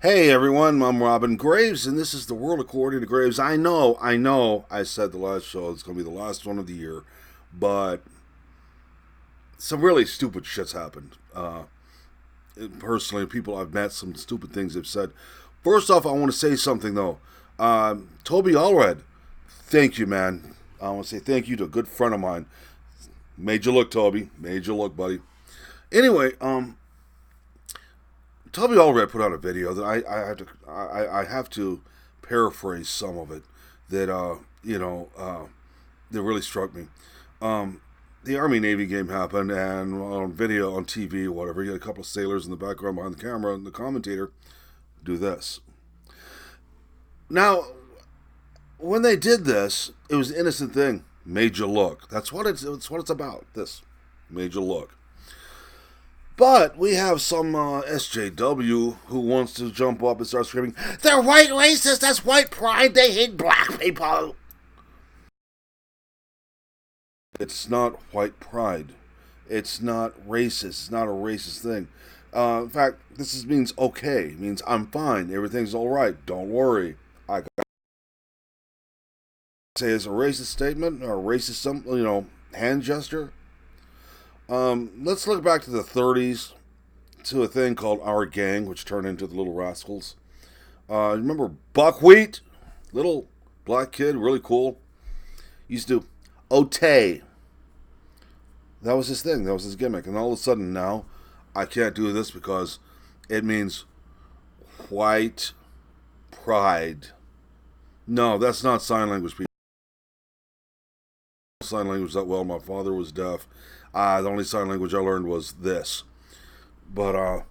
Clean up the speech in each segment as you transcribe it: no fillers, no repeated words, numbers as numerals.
Hey everyone, I'm Robin Graves, and this is the World According to Graves. I said the last show it's going to be the last one of the year, but some really stupid shit's happened. Personally, people I've met, some stupid things they've said. First off, I want to say something though. Toby Allred, thank you, man. I want to say thank you to a good friend of mine. Made you look, Toby. Made you look, buddy. Anyway, Toby Allred put out a video that I have to paraphrase some of it that that really struck me. Um, the Army Navy game happened, and on video on TV or whatever, you had a couple of sailors in the background behind the camera, and the commentator do this. Now, when they did this, it was an innocent thing. Made you look. That's what it's about. This made you look. But we have some SJW who wants to jump up and start screaming, "They're white racist! That's white pride! They hate black people!" It's not white pride. It's not racist. It's not a racist thing. In fact, means okay. It means I'm fine. Everything's all right. Don't worry. I got to say it's a racist statement or a racist, hand gesture. Let's look back to the 30s to a thing called Our Gang, which turned into the Little Rascals. Remember Buckwheat? Little black kid, really cool. Used to do Otay. That was his thing. That was his gimmick. And all of a sudden now, I can't do this because it means white pride. No, that's not sign language, people. Sign language that well. My father was deaf. The only sign language I learned was this. But,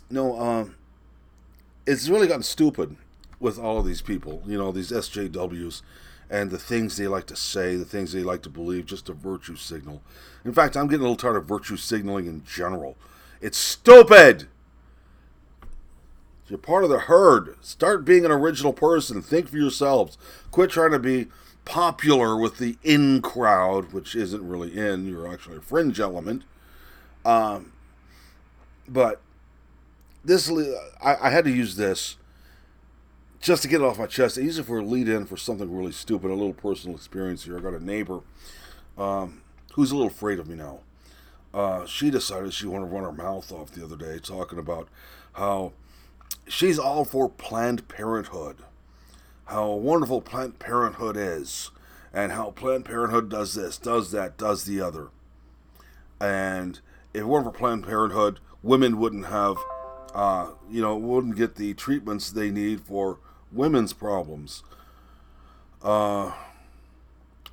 no, it's really gotten stupid with all of these people, these SJWs, and the things they like to say, the things they like to believe, just to virtue signal. In fact, I'm getting a little tired of virtue signaling in general. It's stupid! You're part of the herd. Start being an original person. Think for yourselves. Quit trying to be popular with the in crowd, which isn't really in. You're actually a fringe element. But this, I had to use this just to get it off my chest. I use it for a lead-in for something really stupid, a little personal experience here. I got a neighbor who's a little afraid of me now. She decided she wanted to run her mouth off the other day, talking about how she's all for Planned Parenthood, how wonderful Planned Parenthood is, and how Planned Parenthood does this, does that, does the other. And if it weren't for Planned Parenthood, women wouldn't have, wouldn't get the treatments they need for women's problems. I'm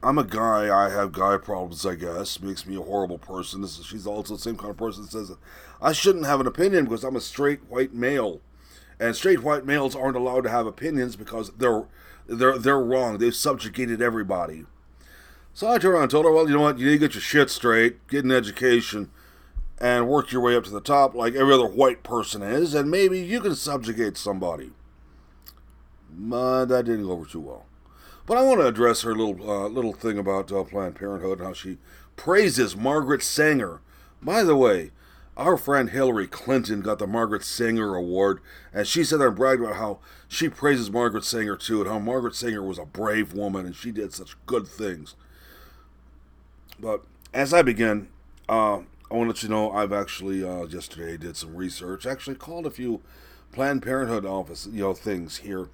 a guy. I have guy problems, I guess. Makes me a horrible person. She's also the same kind of person that says that I shouldn't have an opinion because I'm a straight white male. And straight white males aren't allowed to have opinions because they're wrong. They've subjugated everybody. So I turned around and told her, well, you know what? You need to get your shit straight, get an education, and work your way up to the top like every other white person is, and maybe you can subjugate somebody. But that didn't go over too well. But I want to address her little thing about Planned Parenthood and how she praises Margaret Sanger. By the way, our friend Hillary Clinton got the Margaret Sanger Award, and she said and bragged about how she praises Margaret Sanger too, and how Margaret Sanger was a brave woman and she did such good things. But as I begin, I want to let you know I've actually yesterday did some research. Actually called a few Planned Parenthood office things here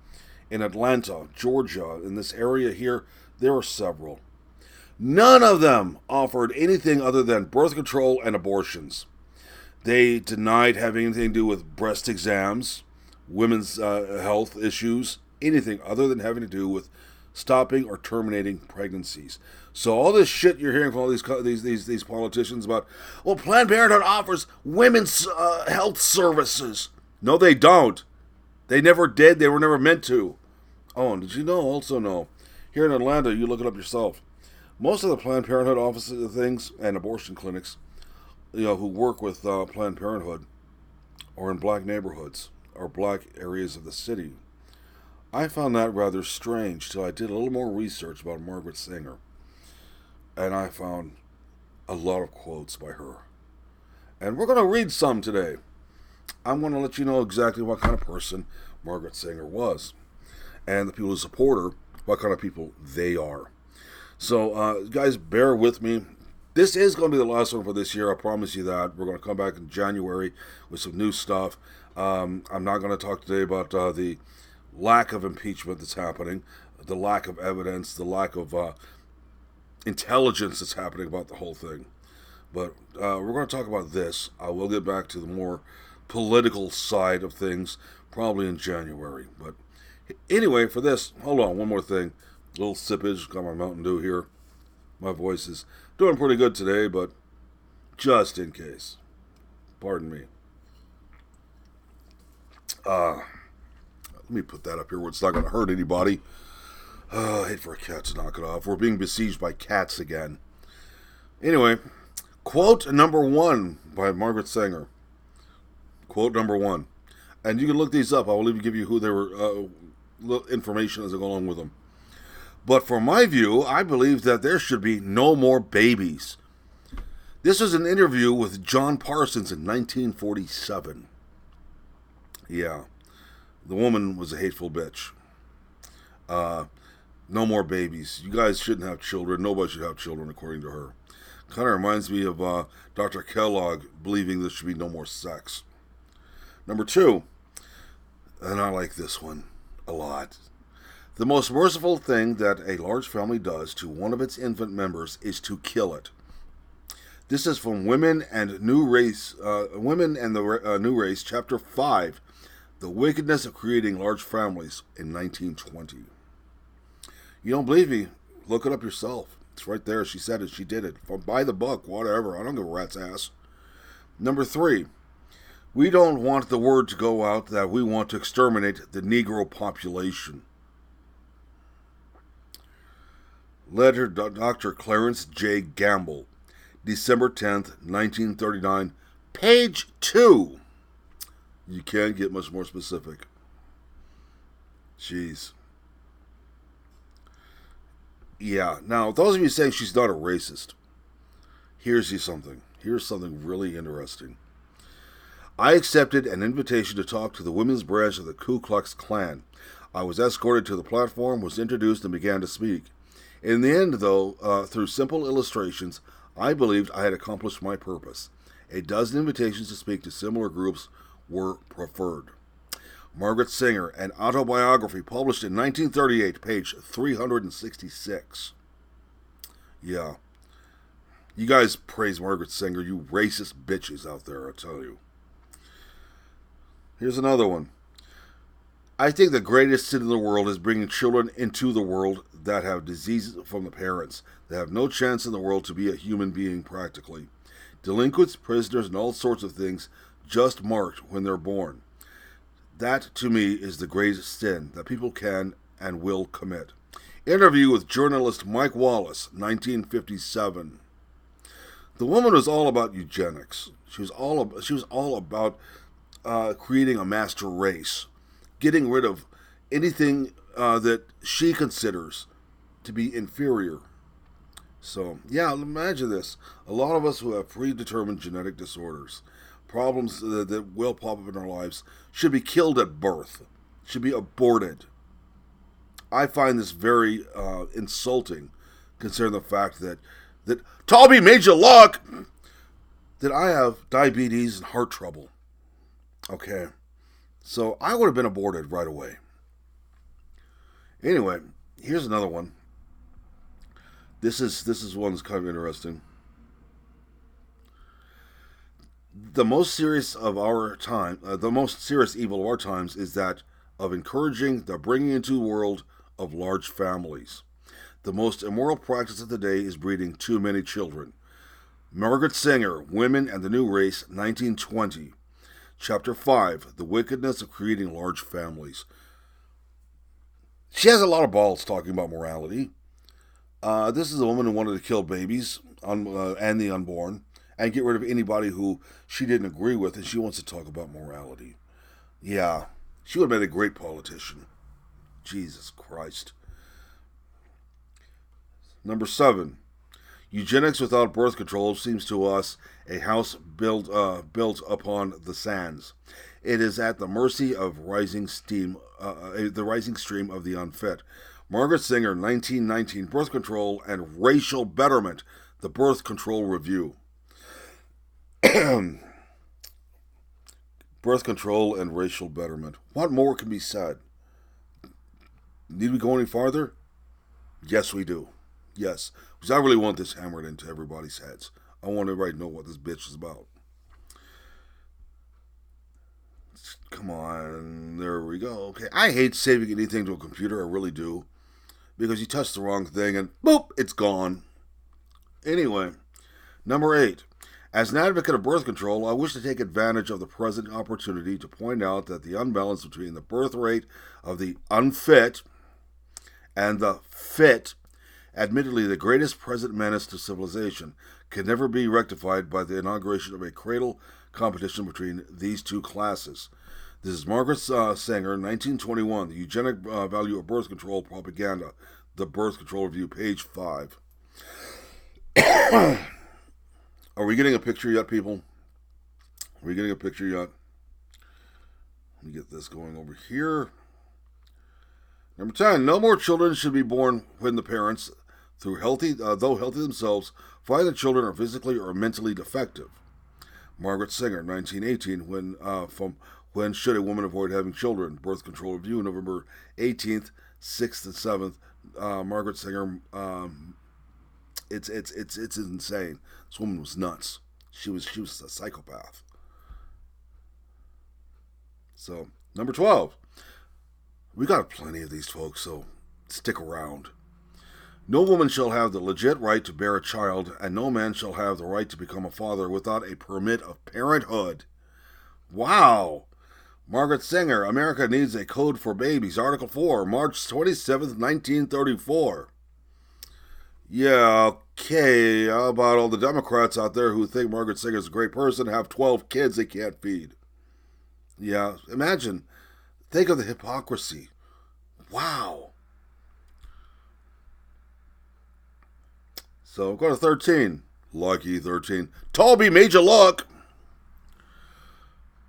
in Atlanta, Georgia, in this area here. There are several. None of them offered anything other than birth control and abortions. They denied having anything to do with breast exams, women's health issues, anything other than having to do with stopping or terminating pregnancies. So all this shit you're hearing from all these politicians about, well, Planned Parenthood offers women's health services. No, they don't. They never did. They were never meant to. Oh, and did you also know, here in Atlanta, you look it up yourself, most of the Planned Parenthood offices things and abortion clinics, who work with Planned Parenthood are in black neighborhoods or black areas of the city. I found that rather strange till I did a little more research about Margaret Sanger. And I found a lot of quotes by her. And we're going to read some today. I'm going to let you know exactly what kind of person Margaret Sanger was, and the people who support her, what kind of people they are. So, guys, bear with me. This is going to be the last one for this year. I promise you that. We're going to come back in January with some new stuff. I'm not going to talk today about the lack of impeachment that's happening, the lack of evidence, the lack of intelligence that's happening about the whole thing. But we're going to talk about this. I will get back to the more political side of things probably in January. But anyway, for this, hold on, one more thing. A little sippage, got my Mountain Dew here. My voice is doing pretty good today, but just in case. Pardon me. Let me put that up here where it's not going to hurt anybody. I hate for a cat to knock it off. We're being besieged by cats again. Anyway, quote number 1 by Margaret Sanger. Quote number 1. And you can look these up. I will even give you who they were, information as I go along with them. But from my view, I believe that there should be no more babies. This was an interview with John Parsons in 1947. Yeah, the woman was a hateful bitch. No more babies. You guys shouldn't have children. Nobody should have children, according to her. Kind of reminds me of Dr. Kellogg believing there should be no more sex. Number 2, and I like this one a lot. The most merciful thing that a large family does to one of its infant members is to kill it. This is from Women and New Race, New Race, Chapter 5, The Wickedness of Creating Large Families in 1920. You don't believe me? Look it up yourself. It's right there. She said it. She did it. Buy the book, whatever. I don't give a rat's ass. Number 3, we don't want the word to go out that we want to exterminate the Negro population. Letter Dr. Clarence J. Gamble, December 10th, 1939, page 2. You can't get much more specific. Jeez. Yeah, now, those of you saying she's not a racist, here's something. Here's something really interesting. I accepted an invitation to talk to the women's branch of the Ku Klux Klan. I was escorted to the platform, was introduced, and began to speak. In the end, though, through simple illustrations, I believed I had accomplished my purpose. A dozen invitations to speak to similar groups were preferred. Margaret Sanger, an autobiography published in 1938, page 366. Yeah. You guys praise Margaret Sanger, you racist bitches out there, I tell you. Here's another one. I think the greatest sin in the world is bringing children into the world that have diseases from the parents, that have no chance in the world to be a human being practically. Delinquents, prisoners, and all sorts of things just marked when they're born. That, to me, is the greatest sin that people can and will commit. Interview with journalist Mike Wallace, 1957. The woman was all about eugenics. She was all about creating a master race, getting rid of anything that she considers to be inferior. So, yeah, imagine this. A lot of us who have predetermined genetic disorders, problems that will pop up in our lives, should be killed at birth, should be aborted. I find this very insulting, considering the fact that Toby Major Luck, that I have diabetes and heart trouble. Okay, so I would have been aborted right away. Anyway, here's another one. This is one that's kind of interesting. The most serious of our time, the most serious evil of our times is that of encouraging the bringing into the world of large families. The most immoral practice of the day is breeding too many children. Margaret Sanger, Women and the New Race, 1920. Chapter 5, The Wickedness of Creating Large Families. She has a lot of balls talking about morality. This is a woman who wanted to kill babies and the unborn and get rid of anybody who she didn't agree with, and she wants to talk about morality. Yeah, she would have been a great politician. Jesus Christ. Number 7. Eugenics without birth control seems to us a house built upon the sands. It is at the mercy of the rising stream of the unfit. Margaret Singer, 1919, Birth Control and Racial Betterment, the Birth Control Review. Birth control and racial betterment. What more can be said? Need we go any farther? Yes, we do. Yes, because I really want this hammered into everybody's heads. I want everybody to know what this bitch is about. Come on, there we go. Okay, I hate saving anything to a computer, I really do. Because you touch the wrong thing and boop, it's gone. Anyway, number 8. As an advocate of birth control, I wish to take advantage of the present opportunity to point out that the unbalance between the birth rate of the unfit and the fit, admittedly the greatest present menace to civilization, can never be rectified by the inauguration of a cradle competition between these two classes. This is Margaret Sanger, 1921, The Eugenic Value of Birth Control Propaganda, The Birth Control Review, page 5. Are we getting a picture yet, people? Are we getting a picture yet? Let me get this going over here. Number 10, no more children should be born when the parents, though healthy themselves, find the children are physically or mentally defective. Margaret Singer, 1918, when should a woman avoid having children? Birth Control Review, November 18th, 6th, and 7th. Margaret Singer, it's insane. This woman was nuts. She was a psychopath. So, number 12. We got plenty of these folks, so stick around. No woman shall have the legit right to bear a child, and no man shall have the right to become a father without a permit of parenthood. Wow! Margaret Singer, America Needs a Code for Babies, Article 4, March 27th, 1934. Yeah, okay, how about all the Democrats out there who think Margaret Singer's a great person, have 12 kids they can't feed? Yeah, imagine. Think of the hypocrisy. Wow. So, go to 13. Lucky 13. Toby, major luck.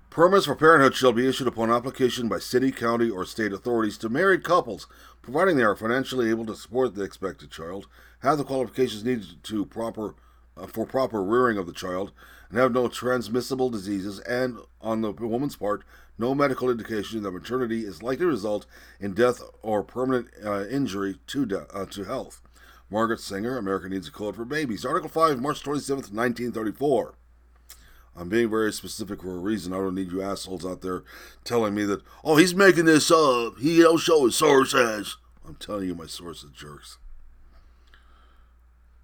Permits for parenthood shall be issued upon application by city, county, or state authorities to married couples, providing they are financially able to support the expected child, have the qualifications needed for proper rearing of the child, and have no transmissible diseases, and, on the woman's part, no medical indication that maternity is likely to result in death or permanent injury to health. Margaret Singer, America Needs a Code for Babies. Article 5, March 27th, 1934. I'm being very specific for a reason. I don't need you assholes out there telling me that, oh, he's making this up. He don't show his sources. I'm telling you my sources, jerks.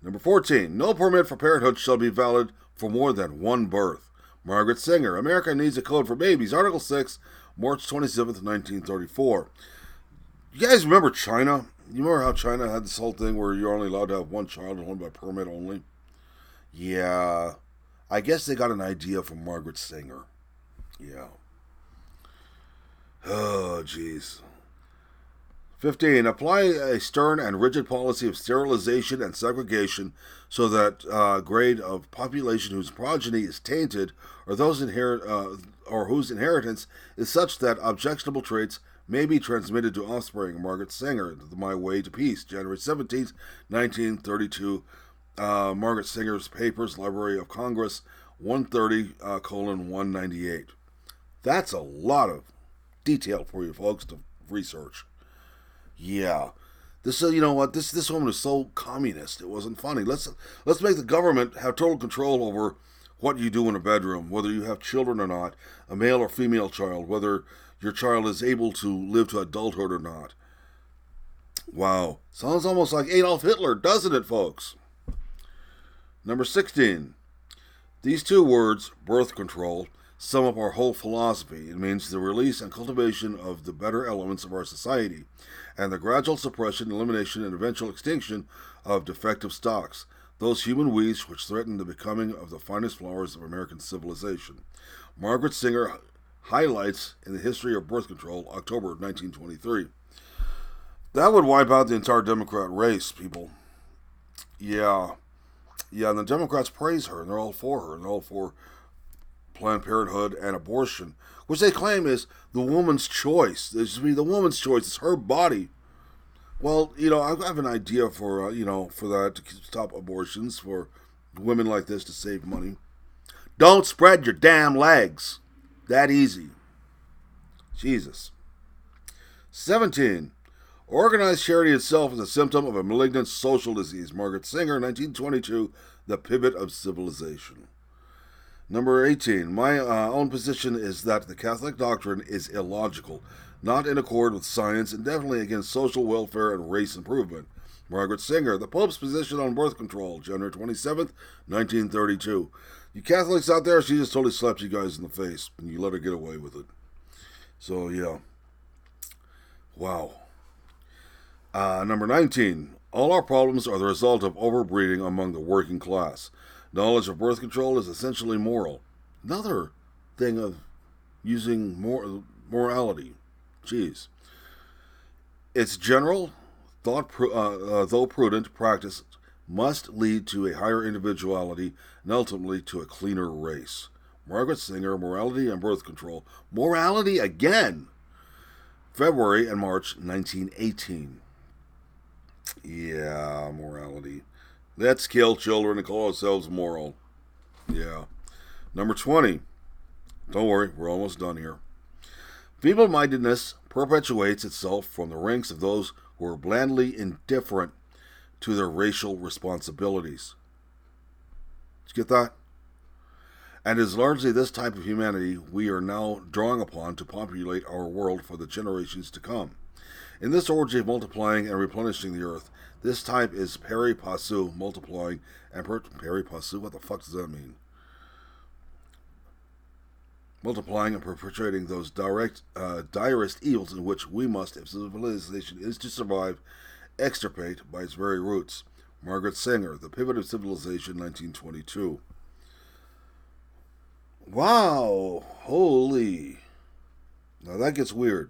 Number 14. No permit for parenthood shall be valid for more than one birth. Margaret Singer, America Needs a Code for Babies. Article 6, March 27th, 1934. You guys remember China? You remember how China had this whole thing where you're only allowed to have one child and one by permit only? Yeah. I guess they got an idea from Margaret Singer. Yeah. Oh, jeez. 15. Apply a stern and rigid policy of sterilization and segregation so that grade of population whose progeny is tainted or whose inheritance is such that objectionable traits may be transmitted to offspring. Margaret Singer, My Way to Peace, January 17th, 1932. Margaret Singer's Papers, Library of Congress, 130:198. That's a lot of detail for you folks to research. Yeah. You know what? This woman is so communist. It wasn't funny. Let's make the government have total control over what you do in a bedroom, whether you have children or not, a male or female child, whether your child is able to live to adulthood or not. Wow. Sounds almost like Adolf Hitler, doesn't it, folks? Number 16. These two words, birth control, sum up our whole philosophy. It means the release and cultivation of the better elements of our society, and the gradual suppression, elimination, and eventual extinction of defective stocks, those human weeds which threaten the becoming of the finest flowers of American civilization. Margaret Singer highlights in the history of birth control, October 1923. That would wipe out the entire Democrat race, people. Yeah. Yeah, and the Democrats praise her, and they're all for her, and they're all for Planned Parenthood and abortion, which they claim is the woman's choice. This should be the woman's choice. It's her body. Well, I have an idea for for that to stop abortions for women like this to save money. Don't spread your damn legs. That easy. Jesus. 17. Organized charity itself is a symptom of a malignant social disease. Margaret Singer, 1922, The Pivot of Civilization. Number 18. My own position is that the Catholic doctrine is illogical, not in accord with science, and definitely against social welfare and race improvement. Margaret Singer, The Pope's Position on Birth Control, January 27th, 1932. You Catholics out there, she just totally slapped you guys in the face, and you let her get away with it. So, yeah. Wow. Number 19. All our problems are the result of overbreeding among the working class. Knowledge of birth control is essentially moral. Another thing of using morality. Jeez. Its general, though prudent, practice must lead to a higher individuality and ultimately to a cleaner race. Margaret Singer, Morality and Birth Control. Morality again! February and March 1918. Yeah, morality. Let's kill children and call ourselves moral. Yeah. Number 20. Don't worry, we're almost done here. Feeble-mindedness perpetuates itself from the ranks of those who are blandly indifferent to their racial responsibilities. Did you get that? And it is largely this type of humanity we are now drawing upon to populate our world for the generations to come. In this orgy of multiplying and replenishing the earth, this type is pari passu, multiplying, and pari passu, what the fuck does that mean? Multiplying and perpetrating those direst evils in which we must, if civilization is to survive, extirpate by its very roots. Margaret Singer, The Pivot of Civilization, 1922. Wow, holy. Now that gets weird.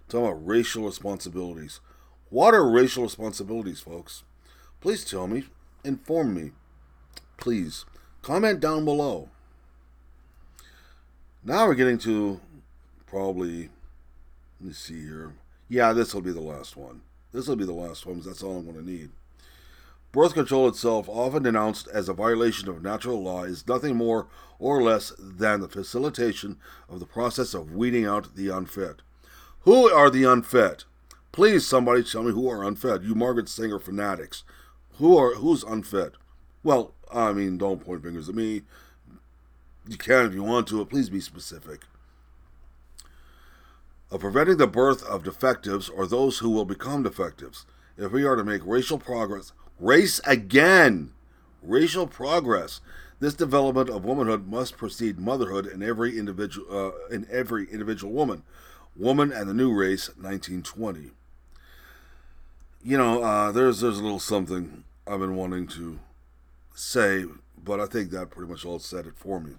Talking about racial responsibilities. What are racial responsibilities, folks? Please tell me. Inform me. Please. Comment down below. Now we're getting to probably, let me see here. Yeah, this will be the last one. This will be the last one because that's all I'm going to need. Birth control itself, often denounced as a violation of natural law, is nothing more or less than the facilitation of the process of weeding out the unfit. Who are the unfit? Please, somebody tell me who are unfit. You Margaret Singer fanatics. Who's unfit? Well, I mean, don't point fingers at me. You can if you want to, but please be specific. Of preventing the birth of defectives or those who will become defectives. If we are to make racial progress, racial progress, this development of womanhood must precede motherhood in every individual woman. Woman and the New Race, 1920. There's a little something I've been wanting to say, but I think that pretty much all said it for me.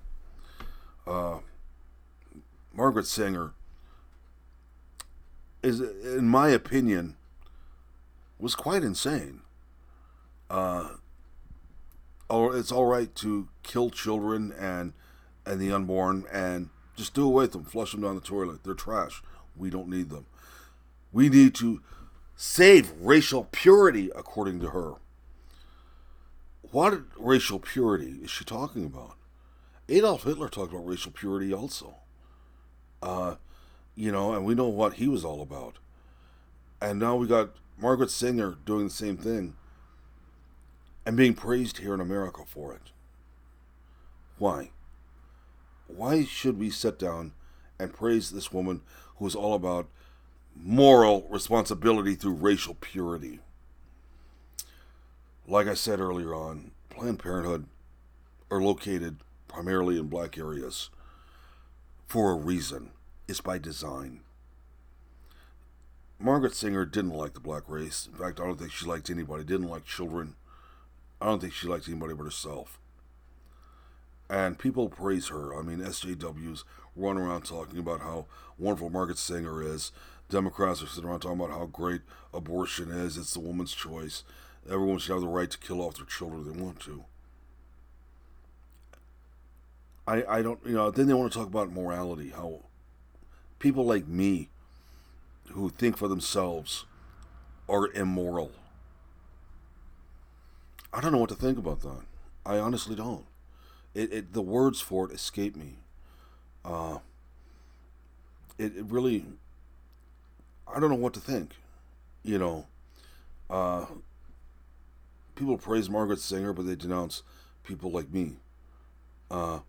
Margaret Singer is, in my opinion, was quite insane. It's all right to kill children and the unborn and just do away with them, flush them down the toilet. They're trash. We don't need them. We need to save racial purity, according to her. What racial purity is she talking about? Adolf Hitler talked about racial purity also. And we know what he was all about. And now we got Margaret Singer doing the same thing and being praised here in America for it. Why? Why should we sit down and praise this woman who is all about moral responsibility through racial purity? Like I said earlier on, Planned Parenthood are located primarily in black areas for a reason. It's by design. Margaret Singer didn't like the black race. In fact, I don't think she liked anybody. Didn't like children. I don't think she liked anybody but herself. And people praise her. I mean, SJWs run around talking about how wonderful Margaret Singer is. Democrats are sitting around talking about how great abortion is. It's the woman's choice. Everyone should have the right to kill off their children if they want to. I don't, then they want to talk about morality, how people like me who think for themselves are immoral. I don't know what to think about that. I honestly don't. The words for it escape me. Uh, it really, I don't know what to think. You know, uh, people praise Margaret Sanger, but they denounce people like me. Uh,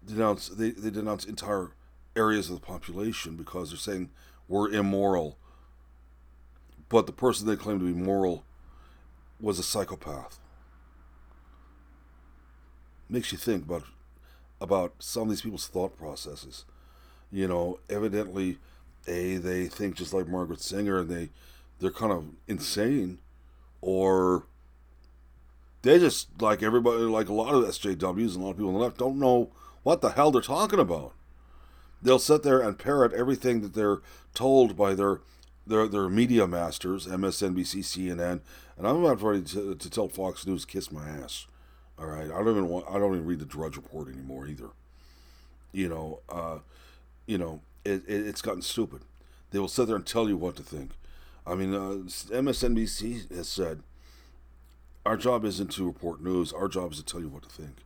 they denounce entire areas of the population because they're saying we're immoral, but the person they claim to be moral was a psychopath. Makes you think about some of these people's thought processes. Evidently, they think just like Margaret Singer, and they're kind of insane, or they just like everybody, like a lot of SJWs and a lot of people on the left, don't know what the hell they're talking about. They'll sit there and parrot everything that they're told by their media masters, MSNBC, CNN, and I'm about ready to tell Fox News kiss my ass. All right, I don't even read the Drudge Report anymore either. You know, uh, it's gotten stupid. They will sit there and tell you what to think. I mean, MSNBC has said our job isn't to report news. Our job is to tell you what to think.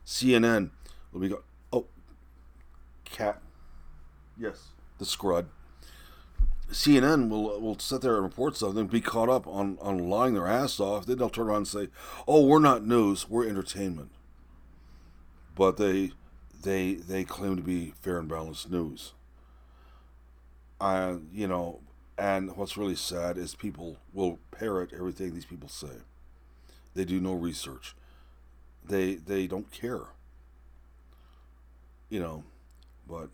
CNN will be go. Oh, cat. Yes, the scrud. CNN will sit there and report something, be caught up on lying their ass off. Then they'll turn around and say, "Oh, we're not news. We're entertainment." But they claim to be fair and balanced news. You know, and what's really sad is people will parrot everything these people say. They do no research. They don't care. You know, but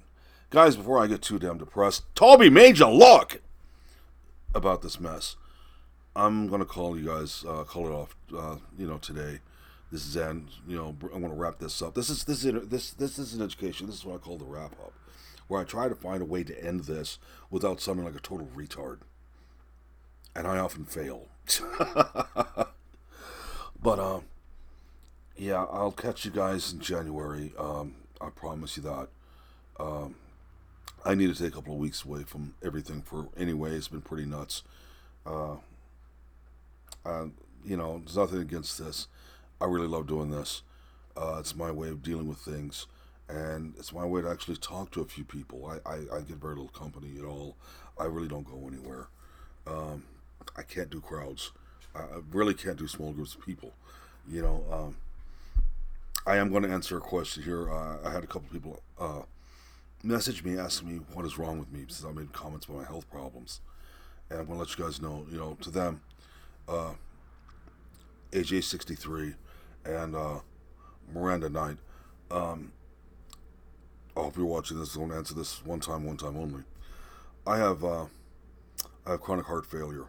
guys, before I get too damn depressed, Toby made you look about this mess. I'm gonna call you guys, call it off. Today. This is end. I'm gonna wrap this up. This is an education. This is what I call the wrap up, where I try to find a way to end this without sounding like a total retard, and I often fail. But yeah, I'll catch you guys in January. I promise you that. Um, I need to take a couple of weeks away from everything for anyway. It's been pretty nuts. Uh, uh, there's nothing against this. I really love doing this. It's my way of dealing with things, and it's my way to actually talk to a few people. I get very little company at all. I really don't go anywhere. Um, I can't do crowds. I really can't do small groups of people. You know, I am going to answer a question here. I had a couple people message me asking me what is wrong with me since I made comments about my health problems, and I'm going to let you guys know. To them, uh, AJ 63 and Miranda Knight. Um, I hope you're watching this. I'm going to answer this one time only. I have chronic heart failure,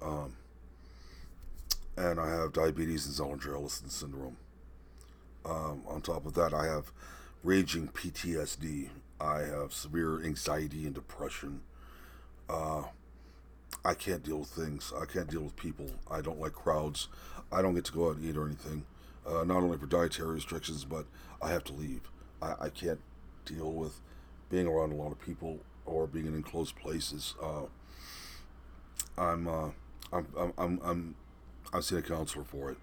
um, and I have diabetes and Zellner-Ellison syndrome. On top of that, I have raging PTSD. I have severe anxiety and depression. Uh, I can't deal with things. I can't deal with people. I don't like crowds. I don't get to go out and eat or anything. Not only for dietary restrictions, but I have to leave. I can't deal with being around a lot of people or being in enclosed places. I'm, uh, I've seen a counselor for it.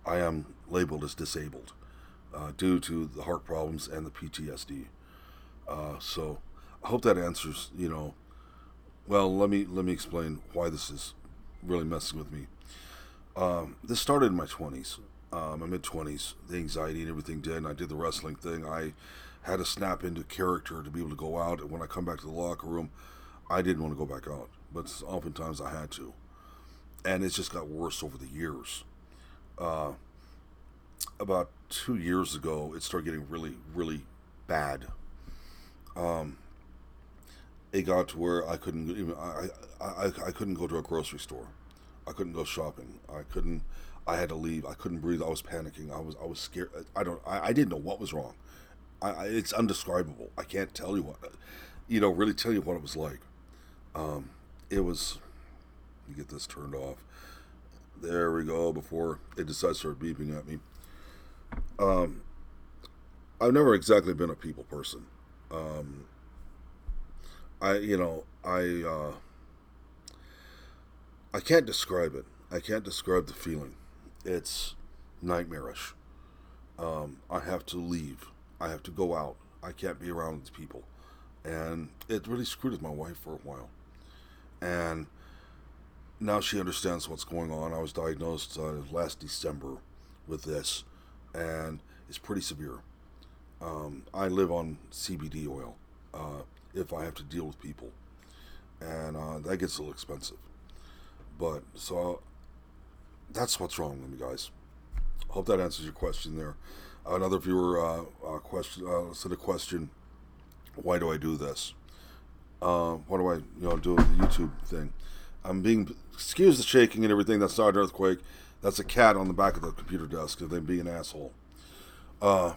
I am labeled as disabled due to the heart problems and the PTSD. So I hope that answers. Well, let me explain why this is really messing with me. This started in my 20s, my mid 20s. The anxiety and everything did, and I did the wrestling thing. I had to snap into character to be able to go out, and when I come back to the locker room, I didn't want to go back out, but oftentimes I had to, and it just got worse over the years. Uh, about 2 years ago, it started getting really, really bad. Um, it got to where I couldn't even I couldn't go to a grocery store. I couldn't go shopping. I couldn't. I had to leave. I couldn't breathe. I was panicking. I was scared. I didn't know what was wrong. It's undescribable. I can't tell you what. Really tell you what it was like. Um, it was. Let me get this turned off. There we go. Before it decides to start beeping at me. Um, I've never exactly been a people person. Um, I you know I can't describe it. I can't describe the feeling. It's nightmarish. I have to leave. I have to go out. I can't be around these people, and it really screwed with my wife for a while. And now she understands what's going on. I was diagnosed last December with this, and it's pretty severe. I live on CBD oil if I have to deal with people, and that gets a little expensive. But so that's what's wrong with me, guys. Hope that answers your question there. Another viewer said a question: why do I do this? What do I do with the YouTube thing? I'm being excuse the shaking and everything. That's not an earthquake. That's a cat on the back of the computer desk. Of them being an asshole. Uh,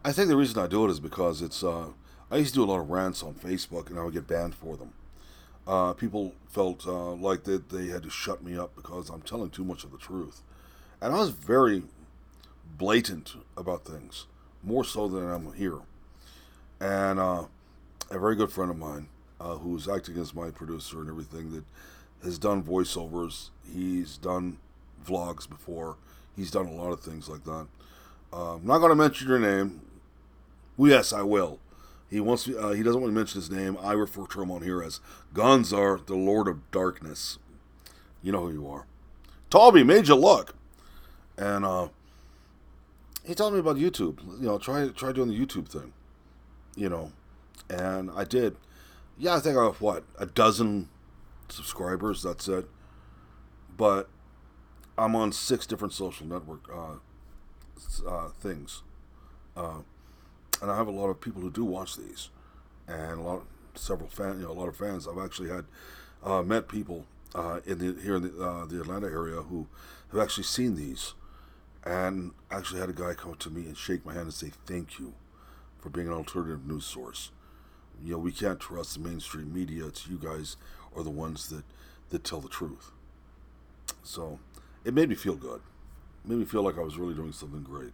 I think the reason I do it is because it's. I used to do a lot of rants on Facebook, and I would get banned for them. People felt like that they had to shut me up because I'm telling too much of the truth, and I was very blatant about things, more so than I'm here. And a very good friend of mine, who's acting as my producer and everything, that has done voiceovers. He's done vlogs before. He's done a lot of things like that. I'm not going to mention your name. Well, yes, I will. He wants. He doesn't want to mention his name. I refer to him on here as Gonzar, the Lord of Darkness. You know who you are. Talby made you look, and he told me about YouTube. Try doing the YouTube thing. You know, and I did. Yeah, I think I have a dozen subscribers. That's it. But I'm on 6 different social network things. Uh, and I have a lot of people who do watch these, and a lot of fans. I've actually had met people here in the Atlanta area who have actually seen these, and actually had a guy come up to me and shake my hand and say thank you for being an alternative news source. We can't trust the mainstream media. It's you guys are the ones that tell the truth. So it made me feel good. It made me feel like I was really doing something great.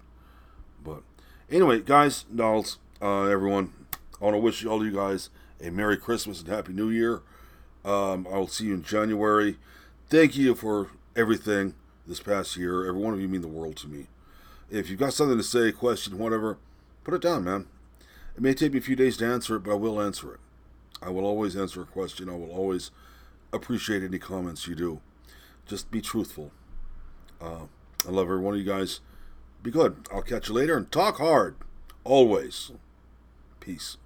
But anyway, guys, dolls, everyone, I want to wish all you guys a Merry Christmas and Happy New Year. I will see you in January. Thank you for everything this past year. Every one of you mean the world to me. If you've got something to say, question, whatever, put it down, man. It may take me a few days to answer it, but I will answer it. I will always answer a question. I will always appreciate any comments you do. Just be truthful. I love every one of you guys. Be good. I'll catch you later, and talk hard. Always. Peace.